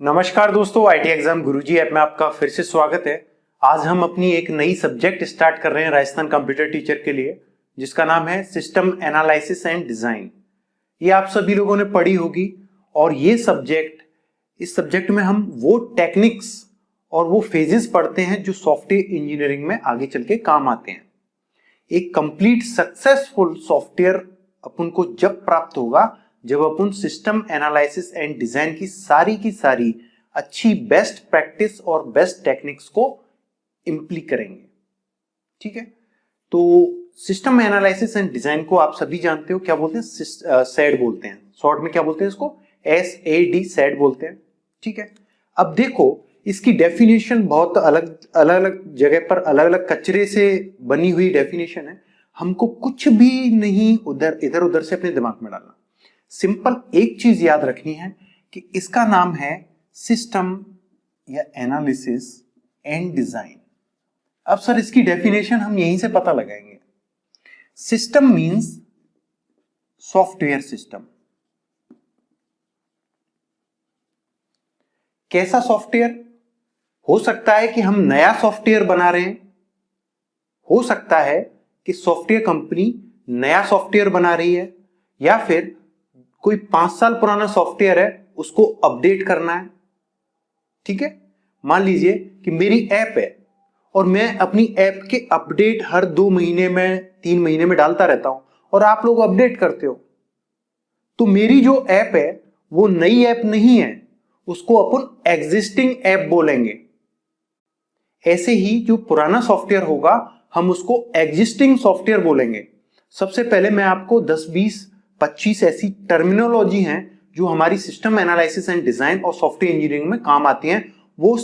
नमस्कार दोस्तों, IT exam Guruji app में आपका फिर से स्वागत है। आज हम अपनी एक नई सब्जेक्ट स्टार्ट कर रहे हैं राजस्थान कंप्यूटर टीचर के लिए, जिसका नाम है सिस्टम एनालिसिस एंड डिजाइन। ये आप सभी लोगों ने पढ़ी होगी और इस सब्जेक्ट में हम वो टेक्निक्स और वो फेजेस पढ़ते हैं जो सॉफ्टवेयर इंजीनियरिंग में आगे चल के काम आते हैं। एक कंप्लीट सक्सेसफुल सॉफ्टवेयर अपन को जब प्राप्त होगा जब अपन सिस्टम एनालिसिस एंड डिजाइन की सारी अच्छी बेस्ट प्रैक्टिस और बेस्ट टेक्निक्स को इंप्लीमेंट करेंगे। ठीक है, तो सिस्टम एनालिसिस एंड डिजाइन को आप सभी जानते हो, क्या बोलते हैं? सैड बोलते हैं। शॉर्ट में क्या बोलते हैं इसको? SAD, सैड बोलते हैं। ठीक है, अब देखो इसकी डेफिनेशन बहुत अलग अलग जगह पर अलग अलग कचरे से बनी हुई डेफिनेशन है। हमको कुछ भी नहीं इधर उधर से अपने दिमाग में डालना। सिंपल एक चीज याद रखनी है कि इसका नाम है सिस्टम या एनालिसिस एंड डिजाइन। अब सर इसकी डेफिनेशन हम यहीं से पता लगाएंगे। System means software system. कैसा सॉफ्टवेयर? हो सकता है कि हम नया सॉफ्टवेयर बना रहे हैं, हो सकता है कि सॉफ्टवेयर कंपनी नया सॉफ्टवेयर बना रही है, या फिर कोई 5 साल पुराना सॉफ्टवेयर है उसको अपडेट करना है। ठीक है, मान लीजिए कि मेरी ऐप है और मैं अपनी ऐप के अपडेट हर 2 महीने में 3 महीने में डालता रहता हूं और आप लोग अपडेट करते हो, तो मेरी जो ऐप है वो नई ऐप नहीं है, उसको अपन एग्जिस्टिंग ऐप बोलेंगे। ऐसे ही जो पुराना सॉफ्टवेयर होगा हम उसको एग्जिस्टिंग सॉफ्टवेयर बोलेंगे। सबसे पहले मैं आपको 10, 20, 25 ऐसी टर्मिनोलॉजी हैं जो हमारी सिस्टम एनालिसिस एंड डिजाइन और सॉफ्टवेयर इंजीनियरिंग में काम आती हैं, वो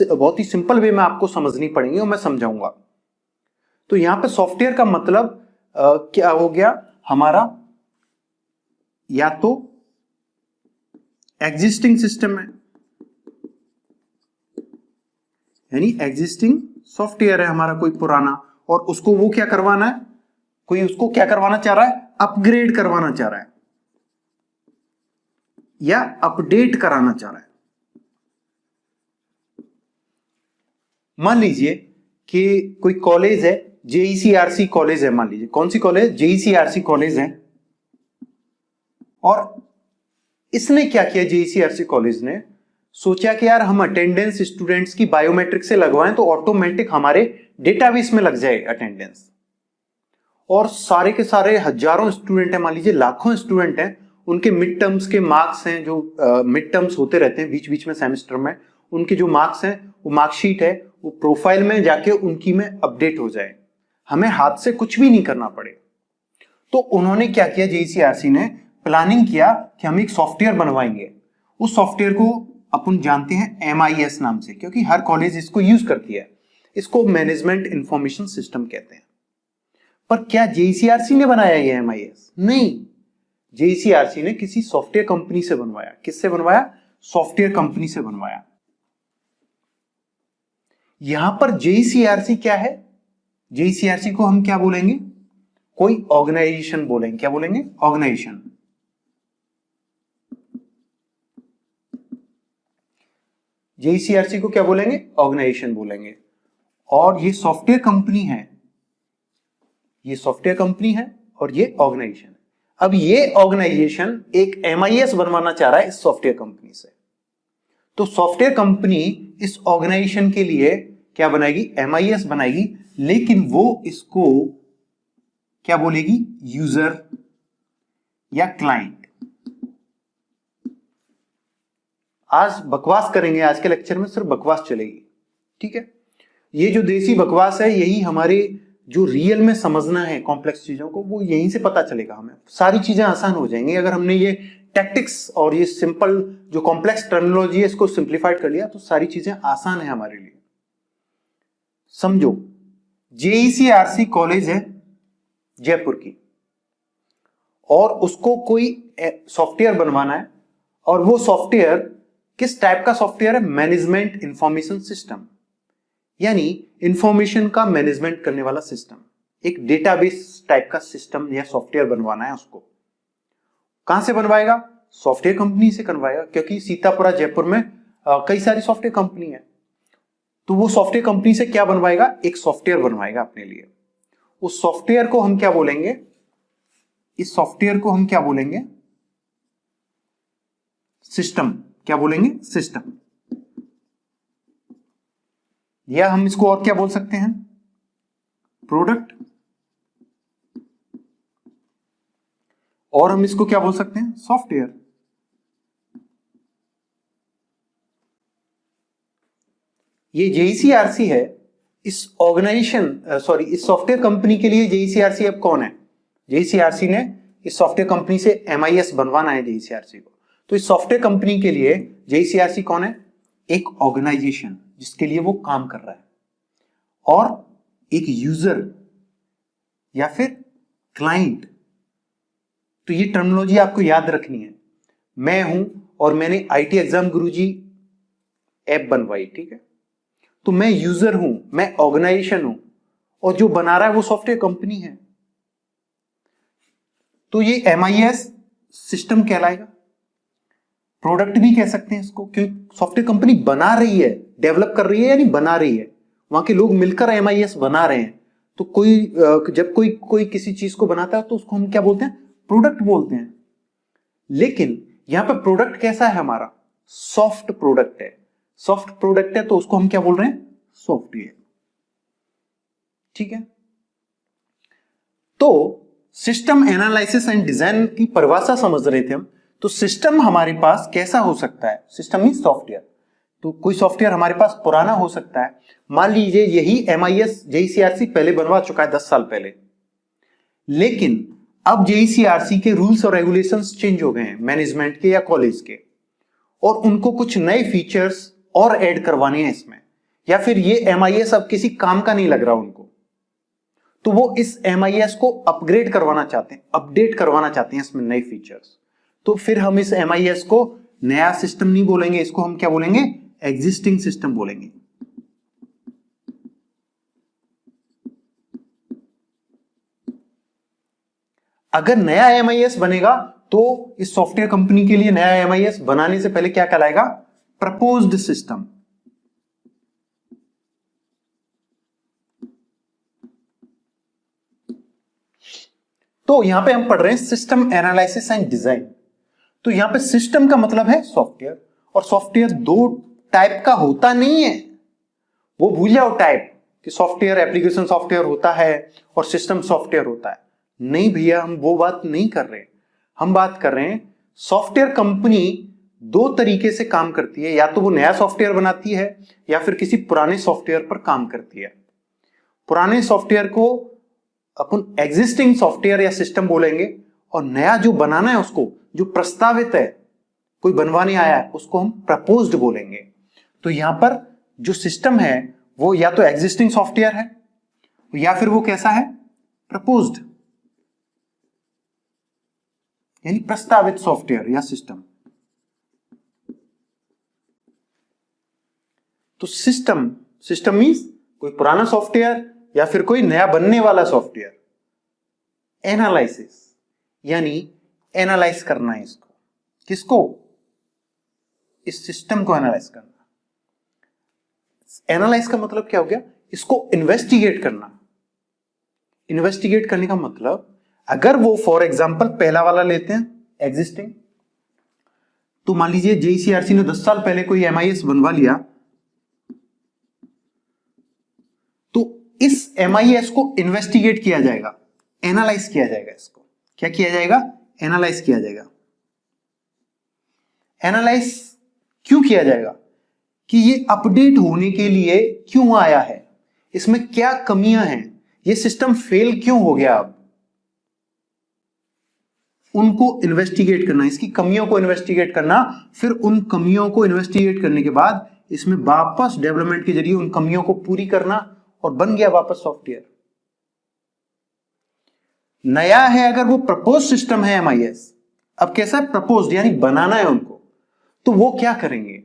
बहुत ही सिंपल वे में आपको समझनी पड़ेंगी और मैं समझाऊंगा। तो यहां पे सॉफ्टवेयर का मतलब क्या हो गया हमारा? या तो एग्जिस्टिंग सिस्टम है, यानी एग्जिस्टिंग सॉफ्टवेयर है हमारा कोई पुराना, और उसको वो क्या करवाना है, कोई उसको क्या करवाना चाह रहा है? अपग्रेड करवाना चाह रहा है या अपडेट कराना चाह रहा है। मान लीजिए कि कोई कॉलेज है, JECRC कॉलेज है, मान लीजिए कौन सी कॉलेज? JECRC कॉलेज है। और इसने क्या किया? JECRC कॉलेज ने सोचा कि यार हम अटेंडेंस स्टूडेंट्स की बायोमेट्रिक से लगवाएं तो ऑटोमेटिक हमारे डेटाबेस में लग जाए अटेंडेंस। और सारे के सारे हजारों स्टूडेंट हैं, मान लीजिए लाखों स्टूडेंट हैं, उनके मिड टर्म्स के मार्क्स हैं, जो मिड टर्म्स होते रहते हैं बीच बीच में सेमेस्टर में, उनके जो मार्क्स हैं वो मार्कशीट है, वो प्रोफाइल में जाके उनकी में अपडेट हो जाए, हमें हाथ से कुछ भी नहीं करना पड़े। तो उन्होंने क्या किया? JECRC ने प्लानिंग किया कि हम एक सॉफ्टवेयर बनवाएंगे। उस सॉफ्टवेयर को अपन जानते हैं MIS नाम से, क्योंकि हर कॉलेज इसको यूज करती है। इसको मैनेजमेंट इंफॉर्मेशन सिस्टम कहते हैं। पर क्या JECRC ने बनाया ये MIS? नहीं, JECRC ने किसी सॉफ्टवेयर कंपनी से बनवाया। किससे बनवाया? सॉफ्टवेयर कंपनी से बनवाया। यहां पर JECRC क्या है? JECRC को हम क्या बोलेंगे? कोई ऑर्गेनाइजेशन बोलेंगे। क्या बोलेंगे? ऑर्गेनाइजेशन। JECRC को क्या बोलेंगे? ऑर्गेनाइजेशन बोलेंगे। और ये सॉफ्टवेयर कंपनी है, ये सॉफ्टवेयर कंपनी है और ये ऑर्गेनाइजेशन है। अब ये ऑर्गेनाइजेशन एक MIS बनवाना चाह रहा है इस सॉफ्टवेयर कंपनी से। तो सॉफ्टवेयर कंपनी इस ऑर्गेनाइजेशन के लिए क्या बनाएगी? MIS बनाएगी, लेकिन वो इसको क्या बोलेगी? यूजर या क्लाइंट। आज बकवास करेंगे, आज के लेक्चर में सिर्फ बकवास चलेगी। ठीक है, ये जो देसी बकवास है यही हमारे जो रियल में समझना है कॉम्प्लेक्स चीजों को, वो यहीं से पता चलेगा। हमें सारी चीजें आसान हो जाएंगी अगर हमने ये टैक्टिक्स और ये सिंपल जो कॉम्प्लेक्स टर्मिनोलॉजी है इसको सिंप्लीफाइड कर लिया, तो सारी चीजें आसान है हमारे लिए। समझो, JECRC कॉलेज है जयपुर की, और उसको कोई सॉफ्टवेयर बनवाना है, और वो सॉफ्टवेयर किस टाइप का सॉफ्टवेयर है? मैनेजमेंट इंफॉर्मेशन सिस्टम, यानी इंफॉर्मेशन का मैनेजमेंट करने वाला सिस्टम। एक डेटाबेस टाइप का सिस्टम या सॉफ्टवेयर बनवाना है उसको। कहां से बनवाएगा? सॉफ्टवेयर कंपनी से करवाएगा, क्योंकि सीतापुरा जयपुर में कई सारी सॉफ्टवेयर कंपनी है। तो वो सॉफ्टवेयर कंपनी से क्या बनवाएगा, एक सॉफ्टवेयर बनवाएगा अपने लिए। उस सॉफ्टवेयर को हम क्या बोलेंगे, इस सॉफ्टवेयर को हम क्या बोलेंगे, सिस्टम। क्या बोलेंगे, सिस्टम। या हम इसको और क्या बोल सकते हैं, प्रोडक्ट। और हम इसको क्या बोल सकते हैं, सॉफ्टवेयर। ये जेईसीआरसी है, इस ऑर्गेनाइजेशन इस सॉफ्टवेयर कंपनी के लिए जेईसीआरसी अब कौन है, जेईसीआरसी ने इस सॉफ्टवेयर कंपनी से एमआईएस बनवाना है जेईसीआरसी को। तो इस सॉफ्टवेयर कंपनी के लिए जेईसीआरसी कौन है, एक ऑर्गेनाइजेशन जिसके लिए वो काम कर रहा है, और एक यूजर या फिर क्लाइंट। तो ये टर्मिनोलॉजी आपको याद रखनी है। मैं हूं और मैंने आईटी एग्जाम गुरुजी ऐप बनवाई, ठीक है, तो मैं यूजर हूं, मैं ऑर्गेनाइजेशन हूं, और जो बना रहा है वो सॉफ्टवेयर कंपनी है। तो ये एमआईएस सिस्टम कहलाएगा। प्रोडक्ट भी कह सकते हैं इसको, क्योंकि सॉफ्टवेयर कंपनी बना रही है, डेवलप कर रही है, यानी बना रही है, वहां के लोग मिलकर एमआईएस बना रहे हैं। तो जब कोई किसी चीज को बनाता है तो उसको हम क्या बोलते हैं, प्रोडक्ट बोलते हैं। लेकिन यहां पर प्रोडक्ट कैसा है हमारा, सॉफ्ट प्रोडक्ट है। सॉफ्ट प्रोडक्ट है तो उसको हम क्या बोल रहे हैं, सॉफ्टवेयर, ठीक है। तो सिस्टम एनालिसिस एंड डिजाइन की परिभाषा समझ रहे थे हम। तो सिस्टम हमारे पास कैसा हो सकता है, सिस्टम मीन सॉफ्टवेयर। तो कोई सॉफ्टवेयर हमारे पास पुराना हो सकता है, मान लीजिए यही एमआईएस जेईसीआरसी पहले बनवा चुका है 10 साल पहले, लेकिन अब जेईसीआरसी के रूल्स और रेगुलेशंस चेंज हो गए हैं मैनेजमेंट के या कॉलेज के, और उनको कुछ नए फीचर्स और ऐड करवाने हैं इसमें, या फिर ये एमआईएस अब किसी काम का नहीं लग रहा उनको, तो वो इस एमआईएस को अपग्रेड करवाना चाहते हैं, अपडेट करवाना चाहते हैं इसमें नए फीचर्स। तो फिर हम इस एमआईएस को नया सिस्टम नहीं बोलेंगे, इसको हम क्या बोलेंगे, एग्जिस्टिंग सिस्टम बोलेंगे। अगर नया एमआईएस बनेगा तो इस सॉफ्टवेयर कंपनी के लिए नया एमआईएस बनाने से पहले क्या कहलाएगा, प्रपोज्ड सिस्टम। तो यहां पे हम पढ़ रहे हैं सिस्टम एनालिसिस एंड डिजाइन। तो यहां पे सिस्टम का मतलब है सॉफ्टवेयर, और सॉफ्टवेयर दो टाइप का होता नहीं है, वो भूल जाओ टाइप कि सॉफ्टवेयर एप्लीकेशन सॉफ्टवेयर होता है और सिस्टम सॉफ्टवेयर होता है। नहीं भैया, हम वो बात नहीं कर रहे, हम बात कर रहे हैं सॉफ्टवेयर कंपनी दो तरीके से काम करती है, या तो वो नया सॉफ्टवेयर बनाती है या फिर किसी पुराने सॉफ्टवेयर पर काम करती है। पुराने सॉफ्टवेयर को अपन एग्जिस्टिंग सॉफ्टवेयर या सिस्टम बोलेंगे, और नया जो बनाना है उसको, जो प्रस्तावित है, कोई बनवाने आया है, उसको हम प्रपोज्ड बोलेंगे। तो यहां पर जो सिस्टम है वो या तो एग्जिस्टिंग सॉफ्टवेयर है या फिर वो कैसा है, प्रपोज्ड, यानी प्रस्तावित सॉफ्टवेयर या सिस्टम। तो सिस्टम मींस कोई पुराना सॉफ्टवेयर या फिर कोई नया बनने वाला सॉफ्टवेयर। एनालिसिस यानी एनालाइज करना है इसको, किसको, इस सिस्टम को एनालाइज करना। एनालाइज का मतलब क्या हो गया, इसको इन्वेस्टिगेट करना। इन्वेस्टिगेट करने का मतलब, अगर वो फॉर एग्जांपल पहला वाला लेते हैं एग्जिस्टिंग, तो मान लीजिए जेईसीआरसी ने 10 साल पहले कोई एमआईएस बनवा लिया, तो इस एमआईएस को इन्वेस्टिगेट किया जाएगा, एनालाइज किया जाएगा। इसको क्या किया जाएगा, एनालाइज किया जाएगा। एनालाइज क्यों किया जाएगा, कि ये अपडेट होने के लिए क्यों आया है, इसमें क्या कमियां हैं, ये सिस्टम फेल क्यों हो गया, अब उनको इन्वेस्टिगेट करना, इसकी कमियों को इन्वेस्टिगेट करना, फिर उन कमियों को इन्वेस्टिगेट करने के बाद इसमें वापस डेवलपमेंट के जरिए उन कमियों को पूरी करना, और बन गया वापस सॉफ्टवेयर। नया है अगर वो प्रपोज सिस्टम है एमआईएस, अब कैसा है, प्रपोज्ड यानी बनाना है उनको, तो वो क्या करेंगे।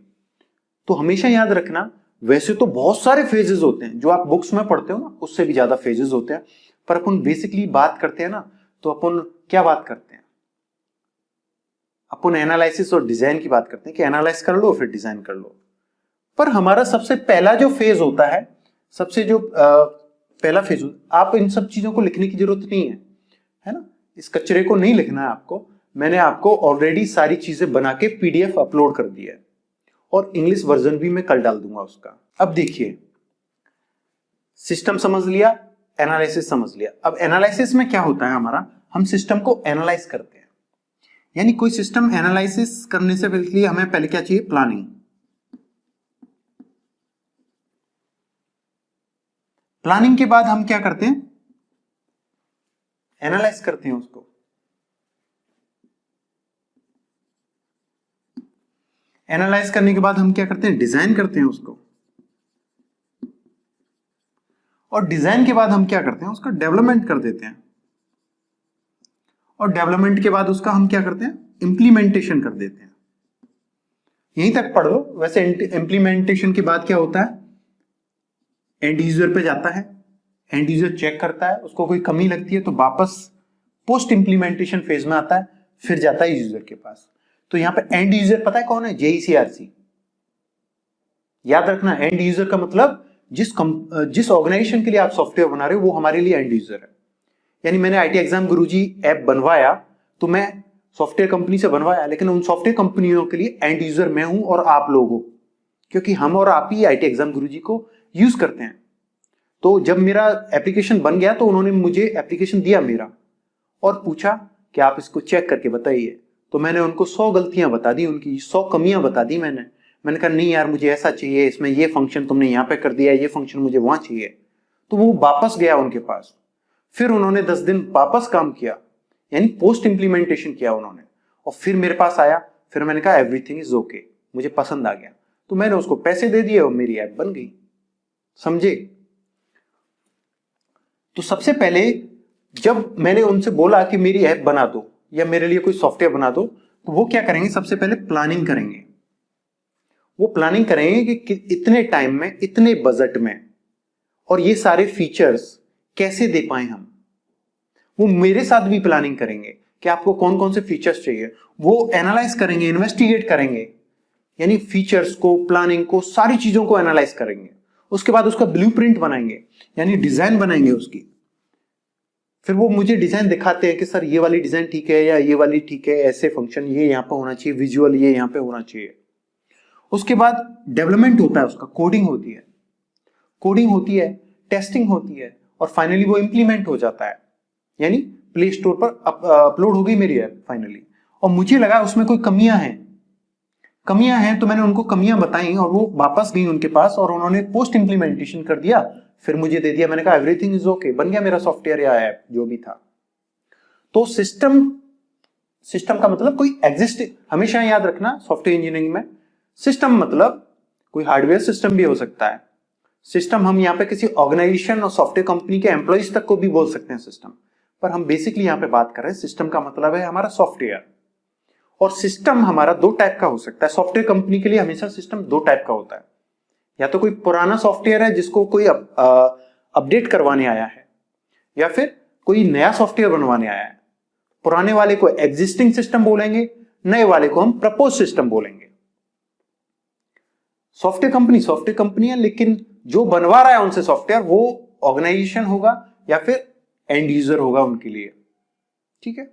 तो हमेशा याद रखना, वैसे तो बहुत सारे फेजेस होते हैं जो आप बुक्स में पढ़ते हो ना, उससे भी ज्यादा फेजेस होते हैं, पर अपन बेसिकली बात करते हैं ना, तो अपन क्या बात करते हैं, अपन एनालिसिस और डिजाइन की बात करते हैं कि एनालाइज कर लो फिर डिजाइन कर लो, पर हमारा सबसे पहला जो फेज होता है, सबसे जो पहला फेज, आप इन सब चीजों को लिखने की जरूरत नहीं है ना, इस कचरे को नहीं लिखना है आपको। मैंने आपको ऑलरेडी सारी चीजें बना के पीडीएफ अपलोड कर दिया है और इंग्लिश वर्जन भी मैं कल डाल दूंगा उसका। अब देखिए, सिस्टम समझ लिया, एनालिसिस समझ लिया। अब एनालिसिस में क्या होता है हमारा, हम सिस्टम को एनालाइज करते हैं, यानी कोई सिस्टम एनालिसिस करने से पहले हमें पहले क्या चाहिए, प्लानिंग। प्लानिंग के बाद हम क्या करते हैं, एनालाइज करते हैं उसको। एनालाइज करने के बाद हम क्या करते हैं, डिजाइन करते हैं उसको। और डिजाइन के बाद हम क्या करते हैं, उसका डेवलपमेंट कर देते हैं। और डेवलपमेंट के बाद उसका हम क्या करते हैं, इंप्लीमेंटेशन कर देते हैं। यहीं तक पढ़ लो। वैसे इंप्लीमेंटेशन के बाद क्या होता है, एंड यूजर पे जाता है, एंड यूजर चेक करता है, उसको कोई कमी लगती है तो वापस पोस्ट इंप्लीमेंटेशन फेज में आता है, फिर जाता है यूजर के पास। तो यहां पे एंड यूजर पता है कौन है, जेईसीआरसी। याद रखना, एंड यूजर का मतलब जिस ऑर्गेनाइजेशन के लिए आप सॉफ्टवेयर बना रहे हो वो हमारे लिए एंड यूजर है। यानी मैंने आईटी एग्जाम गुरुजी ऐप बनवाया तो मैं सॉफ्टवेयर कंपनी से बनवाया, लेकिन उन सॉफ्टवेयर कंपनियों के लिए एंड यूजर मैं हूं और आप लोग हो, क्योंकि हम और आप ही आईटी एग्जाम गुरुजी को यूज करते हैं। तो जब मेरा एप्लीकेशन बन गया तो उन्होंने मुझे एप्लीकेशन दिया मेरा और पूछा कि आप इसको चेक करके बताइए। तो मैंने उनको 100 गलतियां बता दी, उनकी 100 कमियां बता दी। मैंने कहा नहीं यार, मुझे ऐसा चाहिए, इसमें ये फंक्शन तुमने यहाँ पे कर दिया, ये फंक्शन मुझे वहां चाहिए। तो वो वापस गया उनके पास, फिर उन्होंने 10 दिन वापस काम किया, यानी पोस्ट इंप्लीमेंटेशन किया उन्होंने, और फिर मेरे पास आया। फिर मैंने कहा एवरीथिंग इज ओके, मुझे पसंद आ गया, तो मैंने उसको पैसे दे दिए और मेरी ऐप बन गई। समझे? तो सबसे पहले जब मैंने उनसे बोला कि मेरी ऐप बना दो या मेरे लिए कोई सॉफ्टवेयर बना दो, तो वो क्या करेंगे, सबसे पहले प्लानिंग करेंगे। वो प्लानिंग करेंगे कि इतने टाइम में, इतने बजट में, और ये सारे फीचर्स कैसे दे पाए हम। वो मेरे साथ भी प्लानिंग करेंगे कि आपको कौन कौन से फीचर्स चाहिए। वो एनालाइज करेंगे, इन्वेस्टिगेट करेंगे, यानी फीचर्स को, प्लानिंग को, सारी चीजों को एनालाइज करेंगे। उसके बाद उसका ब्लूप्रिंट बनाएंगे, यानी डिजाइन बनाएंगे उसकी। फिर वो मुझे डिजाइन दिखाते हैं कि सर ये वाली डिजाइन ठीक है या ये वाली ठीक है, ऐसे फंक्शन ये यहां पे होना चाहिए, विजुअल ये यहां पे होना चाहिए। उसके बाद डेवलपमेंट होता है, उसका कोडिंग होती है, टेस्टिंग होती है, और फाइनली वो इंप्लीमेंट हो जाता है, यानी प्ले स्टोर पर अपलोड हो गई मेरी ऐप फाइनली। और मुझे लगा उसमें कोई कमियां हैं तो मैंने उनको कमियां बताई और वो वापस गई उनके पास और उन्होंने पोस्ट इंप्लीमेंटेशन कर दिया, फिर मुझे दे दिया। मैंने कहा एवरीथिंग इज ओके, बन गया मेरा सॉफ्टवेयर या ऐप जो भी था। तो सिस्टम का मतलब कोई एग्जिस्ट, हमेशा याद रखना सॉफ्टवेयर इंजीनियरिंग में सिस्टम मतलब कोई हार्डवेयर सिस्टम भी हो सकता है। सिस्टम हम यहाँ पे किसी ऑर्गेनाइजेशन और सॉफ्टवेयर कंपनी के एम्प्लॉइज तक को भी बोल सकते हैं सिस्टम, पर हम बेसिकली यहाँ पे बात कर रहे हैं सिस्टम का मतलब है हमारा सॉफ्टवेयर। और सिस्टम हमारा 2 टाइप का हो सकता है। सॉफ्टवेयर कंपनी के लिए हमेशा सिस्टम 2 टाइप का होता है, या तो कोई पुराना सॉफ्टवेयर है जिसको कोई अपडेट करवाने आया है, या फिर कोई नया सॉफ्टवेयर बनवाने आया है। पुराने वाले को एग्जिस्टिंग सिस्टम बोलेंगे, नए वाले को हम प्रपोज सिस्टम बोलेंगे। सॉफ्टवेयर कंपनी है, लेकिन जो बनवा रहा है उनसे सॉफ्टवेयर वो ऑर्गेनाइजेशन होगा या फिर एंड यूजर होगा उनके लिए। ठीक है?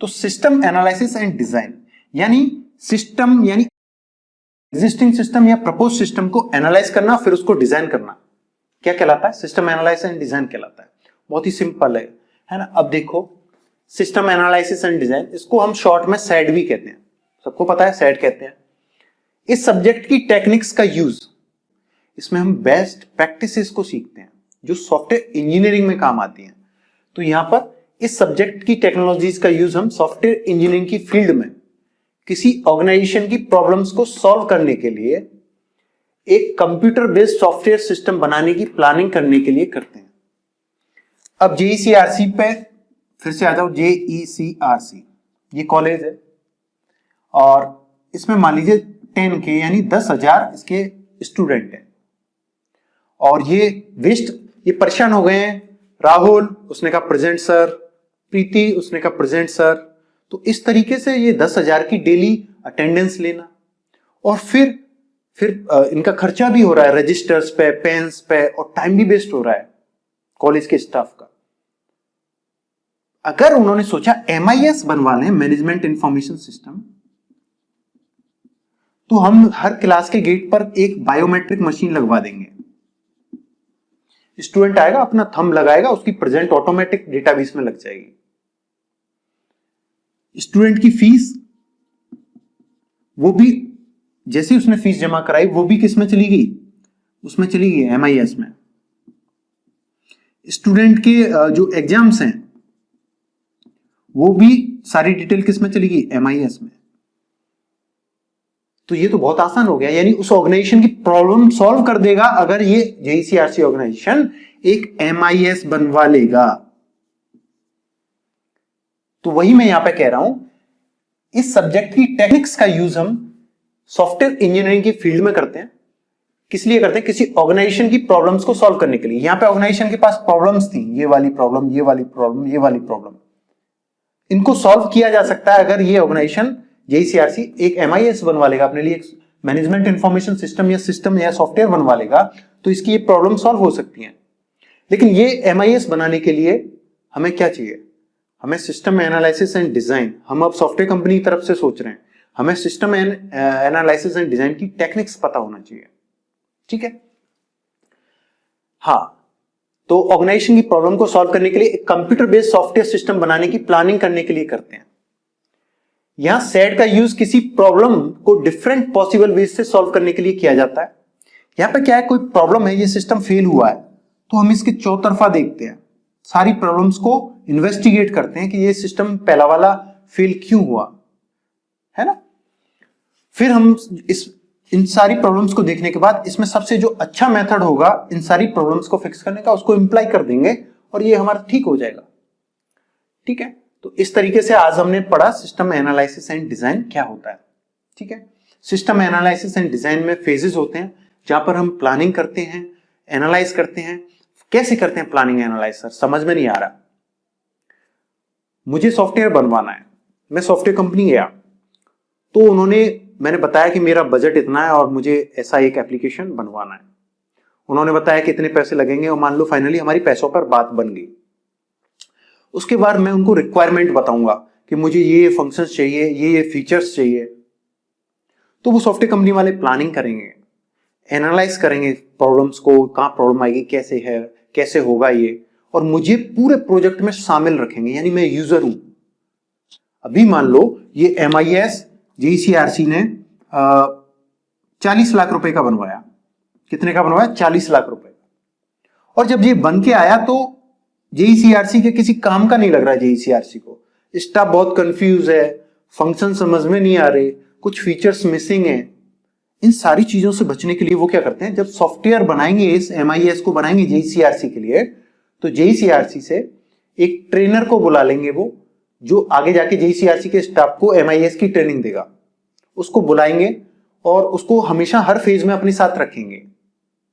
तो सिस्टम एनालिसिस एंड डिजाइन, यानी सिस्टम यानी एग्जिस्टिंग सिस्टम या प्रपोज सिस्टम को एनालाइज करना, फिर उसको डिजाइन करना, क्या कहलाता है? सिस्टम एनालिसिस एंड डिजाइन कहलाता है। बहुत ही सिंपल है ना? अब देखो, सिस्टम एनालिसिस एंड डिजाइन, इसको हम शॉर्ट में सैड भी कहते हैं, सबको पता है सैड कहते हैं। इस सब्जेक्ट की टेक्निक्स का यूज, इसमें हम बेस्ट प्रैक्टिसेस को सीखते हैं जो सॉफ्टवेयर इंजीनियरिंग में काम आती हैं। तो यहां पर इस सब्जेक्ट की टेक्नोलॉजीज का यूज हम सॉफ्टवेयर इंजीनियरिंग की फील्ड में किसी ऑर्गेनाइजेशन की प्रॉब्लम्स को सॉल्व करने के लिए, एक कंप्यूटर बेस्ड सॉफ्टवेयर सिस्टम बनाने की प्लानिंग करने के लिए करते हैं। अब जेईसीआरसी पे फिर से आ जाओ। जेईसीआरसी ये कॉलेज है और इसमें मान लीजिए 10K यानी 10,000 इसके स्टूडेंट हैं। और ये परेशान हो गए हैं। राहुल उसने कहा प्रेजेंट सर, प्रीति उसने कहा प्रेजेंट सर। तो इस तरीके से ये 10,000 की डेली अटेंडेंस लेना, और फिर इनका खर्चा भी हो रहा है रजिस्टर्स पे, पेन्स पे, और टाइम भी वेस्ट हो रहा है कॉलेज के स्टाफ का। अगर उन्होंने सोचा MIS बनवा लें, मैनेजमेंट इंफॉर्मेशन सिस्टम, तो हम हर क्लास के गेट पर एक बायोमेट्रिक मशीन लगवा देंगे। स्टूडेंट आएगा, अपना थंब लगाएगा, उसकी प्रेजेंट ऑटोमेटिक डेटाबेस में लग जाएगी। स्टूडेंट की फीस, वो भी जैसे उसने फीस जमा कराई वो भी किस में चली गई, उसमें चली गई MIS में। स्टूडेंट के जो एग्जाम्स हैं वो भी सारी डिटेल किस में चली गई, MIS में। तो ये तो बहुत आसान हो गया, यानी उस ऑर्गेनाइजेशन की प्रॉब्लम सॉल्व कर देगा अगर ये JECRC ऑर्गेनाइजेशन एक MIS बनवा लेगा। तो वही मैं यहां पे कह रहा हूं, इस सब्जेक्ट की टेक्निक्स का यूज हम सॉफ्टवेयर इंजीनियरिंग की फील्ड में करते हैं। किस लिए करते हैं, किसी ऑर्गेनाइजेशन की प्रॉब्लम्स को सॉल्व करने के लिए। यहां पे ऑर्गेनाइजेशन के पास प्रॉब्लम्स थी, ये वाली प्रॉब्लम, ये वाली प्रॉब्लम, ये वाली प्रॉब्लम, इनको सॉल्व किया जा सकता है अगर ये ऑर्गेनाइजेशन JECRC एक MIS बनवा लेगा अपने लिए, मैनेजमेंट इंफॉर्मेशन सिस्टम या सॉफ्टवेयर बनवा लेगा, तो इसकी ये प्रॉब्लम सॉल्व हो सकती है। लेकिन ये MIS बनाने के लिए हमें क्या चाहिए, हमें सिस्टम एनालिसिस एंड डिजाइन। हम अब सॉफ्टवेयर कंपनी की तरफ से सोच रहे हैं, हमें सिस्टम एनालिसिस एंड डिजाइन की टेक्निक्स पता होना चाहिए। ठीक है, हाँ। तो ऑर्गेनाइजेशन की प्रॉब्लम को सॉल्व करने के लिए एक कंप्यूटर बेस्ड सॉफ्टवेयर सिस्टम बनाने की प्लानिंग करने के लिए करते हैं। यहां सेड का यूज किसी प्रॉब्लम को डिफरेंट पॉसिबल वेज से सॉल्व करने के लिए किया जाता है। यहां पे क्या है, कोई प्रॉब्लम है, ये सिस्टम फेल हुआ है, तो हम इसके चौतरफा देखते हैं, सारी प्रॉब्लम्स को इन्वेस्टिगेट करते हैं कि ये सिस्टम पहला वाला फेल क्यों हुआ, है ना। फिर हम इन सारी प्रॉब्लम्स को देखने के बाद इसमें सबसे जो अच्छा मेथड होगा इन सारी प्रॉब्लम्स को फिक्स करने का, उसको इंप्लाई कर देंगे और ये हमारा ठीक हो जाएगा। ठीक है, तो इस तरीके से आज हमने पढ़ा सिस्टम एनालिसिस एंड डिजाइन क्या होता है। ठीक है, सिस्टम एनालिसिस एंड डिजाइन में फेजेस होते हैं जहां पर हम प्लानिंग करते हैं, एनालाइज करते हैं। कैसे करते हैं प्लानिंग एनालाइज, सर समझ में नहीं आ रहा। मुझे सॉफ्टवेयर बनवाना है, मैं सॉफ्टवेयर कंपनी गया, तो मैंने बताया कि मेरा बजट इतना है और मुझे ऐसा एक एप्लीकेशन बनवाना है। उन्होंने बताया कि इतने पैसे लगेंगे, और मान लो फाइनली हमारी पैसों पर बात बन गई। उसके बाद मैं उनको रिक्वायरमेंट बताऊंगा कि मुझे ये फंक्शंस चाहिए, ये फीचर्स चाहिए। तो वो सॉफ्टवेयर कंपनी वाले प्लानिंग करेंगे, एनालाइज करेंगे प्रॉब्लम्स को, कहां प्रॉब्लम आएगी, कैसे है, कैसे होगा ये, और मुझे पूरे प्रोजेक्ट में शामिल रखेंगे, यानी मैं यूजर हूं। अभी मान लो ये MIS JECRC ने 40 लाख रुपए का बनवाया। कितने का बनवाया, 40 लाख रुपए। और जब ये बन के आया तो JECRC के किसी काम का नहीं लग रहा है। JECRC को स्टाफ बहुत कंफ्यूज है, फंक्शन समझ में नहीं आ रहे, कुछ फीचर्स मिसिंग है। इन सारी चीजों से बचने के लिए वो क्या करते हैं, जब सॉफ्टवेयर बनाएंगे, इस MIS को बनाएंगे JECRC के लिए, तो JECRC से एक ट्रेनर को बुला लेंगे, वो जो आगे जाके JECRC के स्टाफ को MIS की ट्रेनिंग देगा, उसको बुलाएंगे और उसको हमेशा हर फेज में अपने साथ रखेंगे।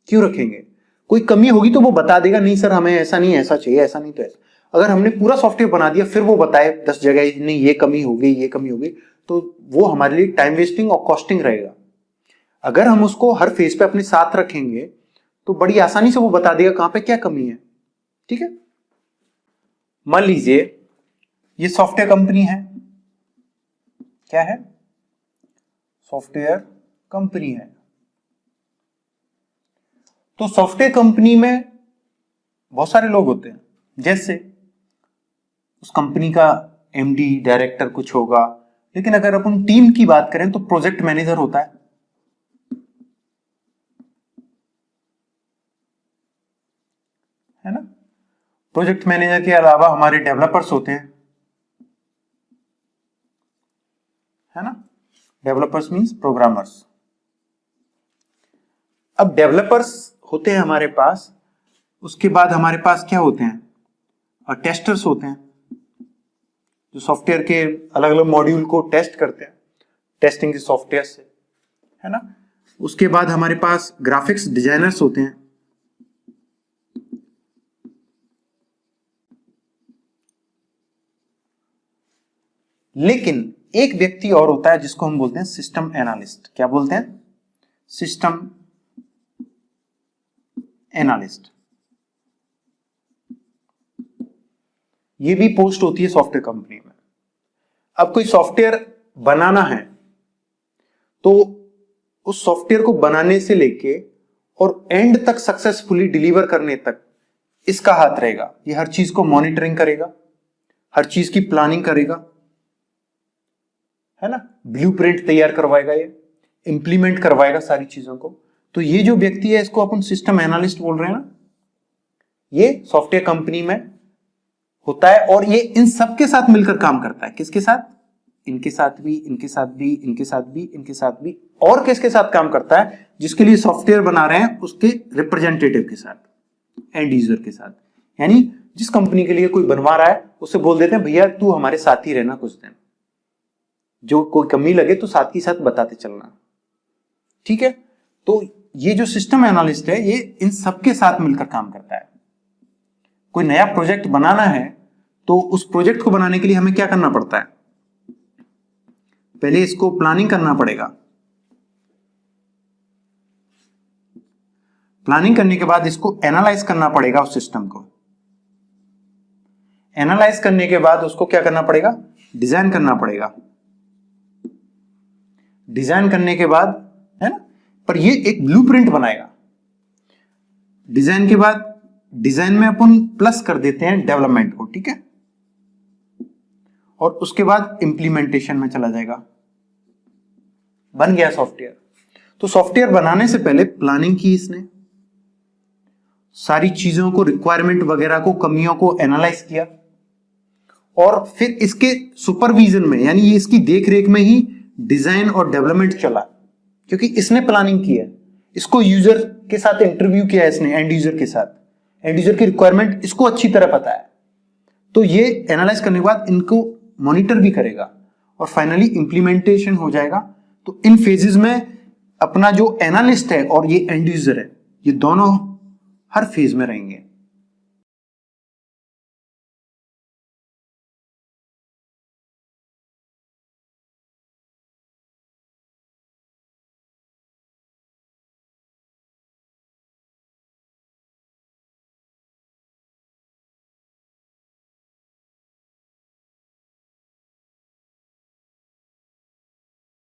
क्यों रखेंगे, कोई कमी होगी तो वो बता देगा, नहीं सर हमें ऐसा नहीं, ऐसा चाहिए, ऐसा नहीं तो ऐसा। अगर हमने पूरा सॉफ्टवेयर बना दिया फिर वो बताए 10 जगह नहीं ये कमी हो गई, ये कमी हो गई, तो वो हमारे लिए टाइम वेस्टिंग और कॉस्टिंग रहेगा। अगर हम उसको हर फेज पे अपने साथ रखेंगे तो बड़ी आसानी से वो बता देगा कहां पे क्या कमी है। ठीक है, मान लीजिए ये सॉफ्टवेयर कंपनी है, क्या है, सॉफ्टवेयर कंपनी है। तो सॉफ्टवेयर कंपनी में बहुत सारे लोग होते हैं, जैसे उस कंपनी का MD डायरेक्टर कुछ होगा, लेकिन अगर अपन टीम की बात करें तो प्रोजेक्ट मैनेजर होता है ना। प्रोजेक्ट मैनेजर के अलावा हमारे डेवलपर्स होते हैं, है ना। Developers means programmers. अब डेवलपर्स होते हैं हमारे पास, उसके बाद हमारे पास क्या होते हैं, और टेस्टर्स होते हैं, जो सॉफ्टवेयर के अलग अलग मॉड्यूल को टेस्ट करते हैं, टेस्टिंग के सॉफ्टवेयर से, है ना। उसके बाद हमारे पास ग्राफिक्स डिजाइनर्स होते हैं, लेकिन एक व्यक्ति और होता है जिसको हम बोलते हैं सिस्टम एनालिस्ट। क्या बोलते हैं? System analyst. ये भी पोस्ट होती है सॉफ्टवेयर कंपनी में। अब कोई सॉफ्टवेयर बनाना है तो उस सॉफ्टवेयर को बनाने से लेके और एंड तक सक्सेसफुली डिलीवर करने तक इसका हाथ रहेगा। ये हर चीज को मॉनिटरिंग करेगा, हर चीज की प्लानिंग करेगा, है ना, ब्लूप्रिंट तैयार करवाएगा, ये इंप्लीमेंट करवाएगा सारी चीजों को। तो ये जो व्यक्ति है इसको अपन सिस्टम एनालिस्ट बोल रहे हैं ना, ये सॉफ्टवेयर कंपनी में होता है और ये इन सबके साथ मिलकर काम करता है। किसके साथ? इनके साथ भी, इनके साथ भी, इनके साथ भी, इनके साथ भी, और किसके साथ काम करता है? जिसके लिए सॉफ्टवेयर बना रहे हैं उसके रिप्रेजेंटेटिव के साथ, एंड यूजर के साथ। यानी जिस कंपनी के लिए कोई बनवा रहा है उससे बोल देते हैं भैया तू हमारे साथ ही रहना कुछ दिन, जो कोई कमी लगे तो साथ ही साथ बताते चलना, ठीक है। तो ये जो सिस्टम एनालिस्ट है ये इन सबके साथ मिलकर काम करता है। कोई नया प्रोजेक्ट बनाना है तो उस प्रोजेक्ट को बनाने के लिए हमें क्या करना पड़ता है? पहले इसको प्लानिंग करना पड़ेगा। प्लानिंग करने के बाद इसको एनालाइज करना पड़ेगा उस सिस्टम को। एनालाइज करने के बाद उसको क्या करना पड़ेगा? डिजाइन करना पड़ेगा। डिजाइन करने के बाद, है ना, पर ये एक ब्लूप्रिंट बनाएगा। डिजाइन के बाद डिजाइन में अपन प्लस कर देते हैं डेवलपमेंट को, ठीक है, और उसके बाद इंप्लीमेंटेशन में चला जाएगा। बन गया सॉफ्टवेयर। तो सॉफ्टवेयर बनाने से पहले प्लानिंग की इसने, सारी चीजों को, रिक्वायरमेंट वगैरह को, कमियों को एनालाइज किया और फिर इसके सुपरविजन में, यानी ये इसकी देखरेख में ही डिजाइन और डेवलपमेंट चला, क्योंकि इसने प्लानिंग की है। इसको यूजर के साथ इंटरव्यू किया है इसने, एंड यूजर के साथ, एंड यूजर की रिक्वायरमेंट इसको अच्छी तरह पता है। तो ये एनालाइज करने के बाद इनको मॉनिटर भी करेगा और फाइनली इंप्लीमेंटेशन हो जाएगा। तो इन फेजेस में अपना जो एनालिस्ट है और ये एंड यूजर है, ये दोनों हर फेज में रहेंगे।